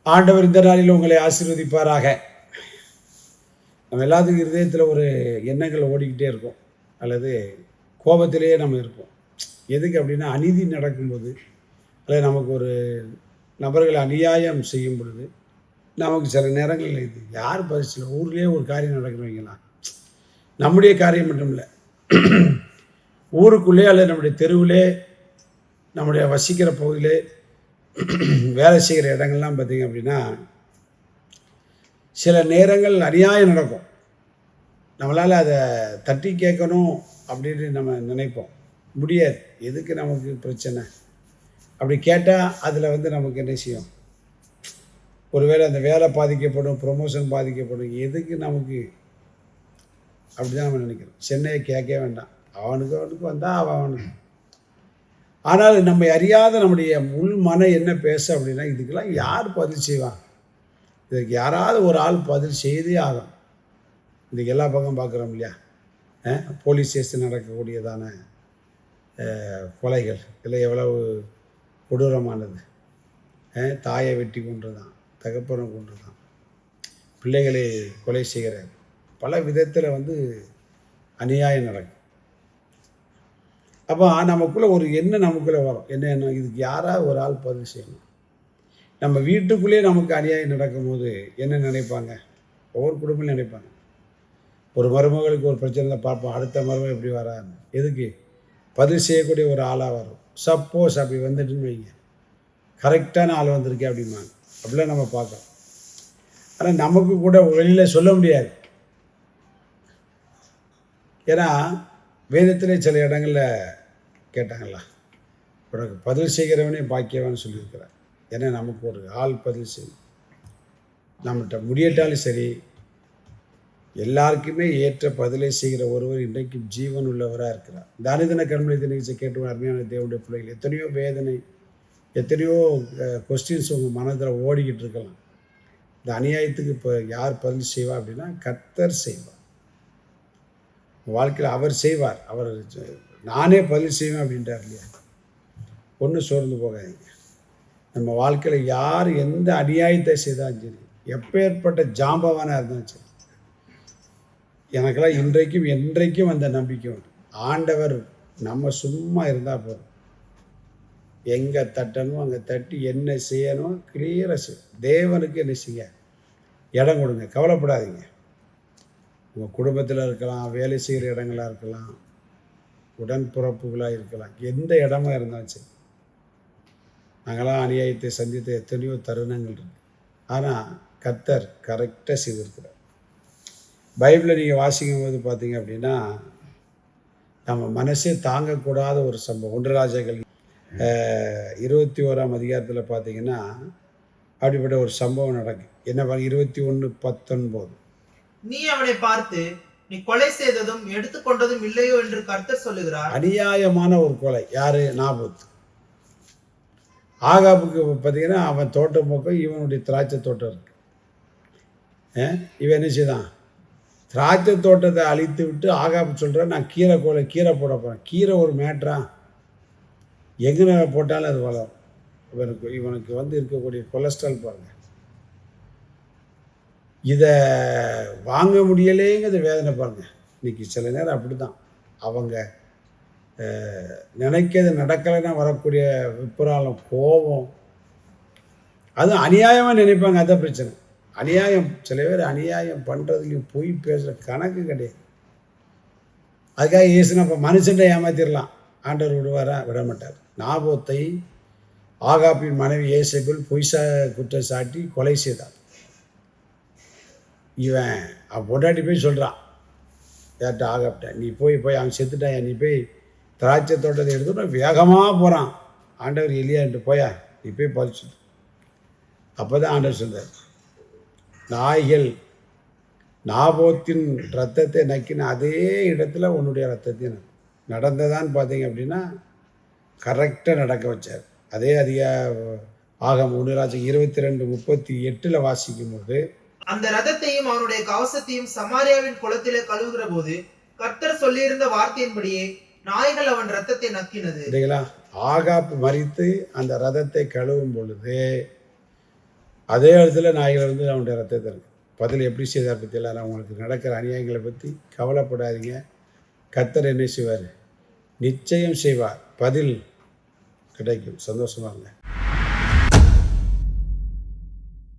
ஆண்டவர் இந்த நாளில் உங்களை ஆசீர்வதிப்பாராக. நம்ம எல்லாத்துக்கும் இருதயத்தில் ஒரு எண்ணங்கள் ஓடிக்கிட்டே இருக்கும், அல்லது கோபத்திலேயே நம்ம இருப்போம். எதுக்கு அப்படின்னா, அநீதி நடக்கும்போது, அல்லது நமக்கு ஒரு நபர்கள் அநியாயம் செய்யும் பொழுது, நமக்கு சில நேரங்களில் இது யார் பரிசில் ஊர்லேயே ஒரு காரியம் நடக்கணும் வைங்களா, நம்முடைய காரியம் மட்டும் இல்லை, ஊருக்குள்ளே அல்லது நம்முடைய தெருவிலே, நம்முடைய வசிக்கிற பகுதியிலே, வேலை செய்கிற இடங்கள்லாம் பார்த்திங்க அப்படின்னா, சில நேரங்கள் அநியாயம் நடக்கும். நம்மளால் அதை தட்டி கேட்கணும் அப்படின்னு நம்ம நினைப்போம், முடியாது. எதுக்கு நமக்கு பிரச்சனை அப்படி கேட்டால் அதில் நமக்கு என்ன செய்யும், ஒருவேளை அந்த வேலை பாதிக்கப்படும், ப்ரொமோஷன் பாதிக்கப்படும், எதுக்கு நமக்கு அப்படி தான் நம்ம நினைக்கிறோம். சென்னையை கேட்கவே வேண்டாம், அவனுக்கு வந்தால் அவனுக்கு. ஆனால் நம்மை அறியாத நம்முடைய உள் மன என்ன பேச அப்படின்னா, இதுக்கெல்லாம் யார் பதில் செய்வான், இதுக்கு யாராவது ஒரு ஆள் பதில் செய்தே ஆகும். இன்றைக்கி எல்லா பக்கம் பார்க்குறோம் இல்லையா, போலீஸ் ஸ்டேஷன் நடக்கக்கூடியதான கொலைகள் இல்லை எவ்வளவு கொடூரமானது. தாயை வெட்டி கொன்று தான், தகப்பனை கொன்று தான், பிள்ளைகளை கொலை செய்கிற பல விதத்தில் அநியாயம் நடக்கும். அப்போ நமக்குள்ளே ஒரு எண்ணம் நமக்குள்ளே வரும், என்ன இதுக்கு யாராவது ஒரு ஆள் பதில் செய்யணும். நம்ம வீட்டுக்குள்ளேயே நமக்கு அநியாயம் நடக்கும்போது என்ன நினைப்பாங்க, ஒவ்வொரு குடும்பம் நினைப்பாங்க. ஒரு மருமகளுக்கு ஒரு பிரச்சனை பார்ப்போம், அடுத்த மருமகள் எப்படி வராங்க, எதுக்கு பதில் செய்யக்கூடிய ஒரு ஆளாக வரும். சப்போஸ் அப்படி வந்துட்டுன்னு வைங்க, கரெக்டான ஆள் வந்திருக்கே அப்படிம்பாங்க. அப்படிலாம் நம்ம பார்க்கலாம். ஆனால் நமக்கு கூட வெளியில் சொல்ல முடியாது. ஏன்னா வேதத்திலே சில இடங்களில் கேட்டாங்களா, உனக்கு பதில் செய்கிறவனே பாக்கியவான்னு சொல்லியிருக்கிறார். ஏன்னா நமக்கு ஒரு ஆள் பதில் செய்யும். நம்மகிட்ட முடியட்டாலும் சரி, எல்லாருக்குமே ஏற்ற பதிலை செய்கிற ஒருவர் இன்றைக்கும் ஜீவன் உள்ளவராக இருக்கிறார். இந்த அனுதின கண்மணி நிகழ்ச்சி கேட்டு அருமையான தேவனுடைய பிள்ளைகள், எத்தனையோ வேதனை, எத்தனையோ கொஸ்டின்ஸ் உங்கள் மனதில் ஓடிக்கிட்டு இருக்கலாம். இந்த அநியாயத்துக்கு இப்போ யார் பதில் செய்வா அப்படின்னா, கர்த்தர் செய்வார். வாழ்க்கையில் அவர் செய்வார். அவர் நானே பதில் செய்வேன் அப்படின்றார் இல்லையா. ஒன்றும் சோர்ந்து போகாதீங்க. நம்ம வாழ்க்கையில் யார் எந்த அநியாயத்தை செய்தாலும் சரி, எப்பேற்பட்ட ஜாம்பவானாக இருந்தாலும் சரி, எனக்கெல்லாம் இன்றைக்கும் என்றைக்கும் அந்த நம்பிக்கை உண்டு. ஆண்டவர் நம்ம சும்மா இருந்தால் போதும், எங்கே தட்டணும் அங்கே தட்டி என்ன செய்யணும் கிளியராக செய்யும். தேவனுக்கு என்ன செய்ய இடம் கொடுங்க, கவலைப்படாதீங்க. உங்கள் குடும்பத்தில் இருக்கலாம், வேலை செய்கிற இடங்களாக இருக்கலாம், உடன்பிறப்புகளாக இருக்கலாம், எந்த இடமா இருந்தாலும் சரி. நாங்களாம் அநியாயத்தை சந்தித்த எத்தனையோ தருணங்கள் இருக்குது. ஆனால் கர்த்தர் கரெக்டாக செய்திருக்கிறார். பைபிளில் நீங்கள் வாசிக்கும் போது பார்த்தீங்க அப்படின்னா, நம்ம மனசே தாங்கக்கூடாத ஒரு சம்பவம். 1 ராஜாக்கள் 21ஆம் அதிகாரத்தில் பார்த்தீங்கன்னா அப்படிப்பட்ட ஒரு சம்பவம் நடக்கும். என்ன 21:19, நீ அவனை பார்த்து நீ கொலை செய்ததும் எடுத்துக்கொண்டதும் இல்லையோ என்று கர்த்தர் சொல்லுகிறார். அநியாயமான ஒரு கொலை. யாரு? நாபோத். ஆகாபுக்கு பார்த்தீங்கன்னா, அவன் தோட்டம் பக்கம் இவனுடைய திராட்சை தோட்டம் இருக்கு. இவன் என்ன செய்தான், திராட்சை தோட்டத்தை அழித்து விட்டு ஆகாபு சொல்கிறான், நான் கீரை போட போகிறேன். கீரை ஒரு மேட்ரா, எங்கே போட்டாலும் அது வளரும். இவனுக்கு இருக்கக்கூடிய கொலஸ்ட்ரால் பாருங்கள். இதை வாங்க முடியலேங்கிறது வேதனை பாருங்கள். இன்றைக்கி சில நேரம் அப்படி தான், அவங்க நினைக்கிறது நடக்கலைன்னா வரக்கூடிய விப்ராலம், கோபம், அதுவும் அநியாயமாக நினைப்பாங்க. அதான் பிரச்சனை. அநியாயம், சில பேர் அநியாயம் பண்ணுறதுலையும் பொய் பேசுகிற கணக்கு கிடையாது. அதுக்காக ஏசுனா இப்போ மனுஷன்ட்ட ஏமாத்திடலாம், ஆண்டவர் விடுவாரா? விட மாட்டார். நாபோத்தை ஆகாபின் மனைவி ஏசபேல் பொய்சா குற்றம் சாட்டி கொலை செய்தார். இவன் அவன் பொண்டாட்டி போய் சொல்கிறான், யார்கிட்ட? ஆகாப்ட, நீ போய் அவன் செத்துட்டான், நீ போய் திராட்சை தோட்டத்தை எடுத்துட்டு வேகமாக போகிறான். ஆண்டவர் எலியான்ட்டு போயா, நீ போய் பதிச்சு. அப்போ தான் ஆண்டவர் சொல்கிறார், நாய்கள் நாபோத்தின் ரத்தத்தை நக்கின அதே இடத்துல உன்னுடைய ரத்தத்தையும் நடந்ததான்னு பார்த்தீங்க அப்படின்னா கரெக்டாக நடக்க வச்சார். அதே ஆகம் 1 ராஜாக்கள் 22:38 வாசிக்கும் போது, அந்த ரதத்தையும் அவனுடைய கவசத்தையும் சமாரியாவின் குளத்திலே கழுவுகிற போது கர்த்தர் சொல்லியிருந்த வார்த்தையின்படியே நாய்கள் அவன் ரத்தத்தை நக்கினது. ஆகாப் மரித்து அந்த ரதத்தை கழுவும் பொழுது அதே இடத்துல நாய்கள் வந்து அவனுடைய ரத்தத்தை இருக்கு. பதில் எப்படி செய்தார் பற்றியெல்லாம் உங்களுக்கு நடக்கிற அநியாயங்களை பற்றி கவலைப்படாதீங்க. கர்த்தர் என்ன செய்வார்? நிச்சயம் செய்வார். பதில் கிடைக்கும். சந்தோஷமா இருங்க.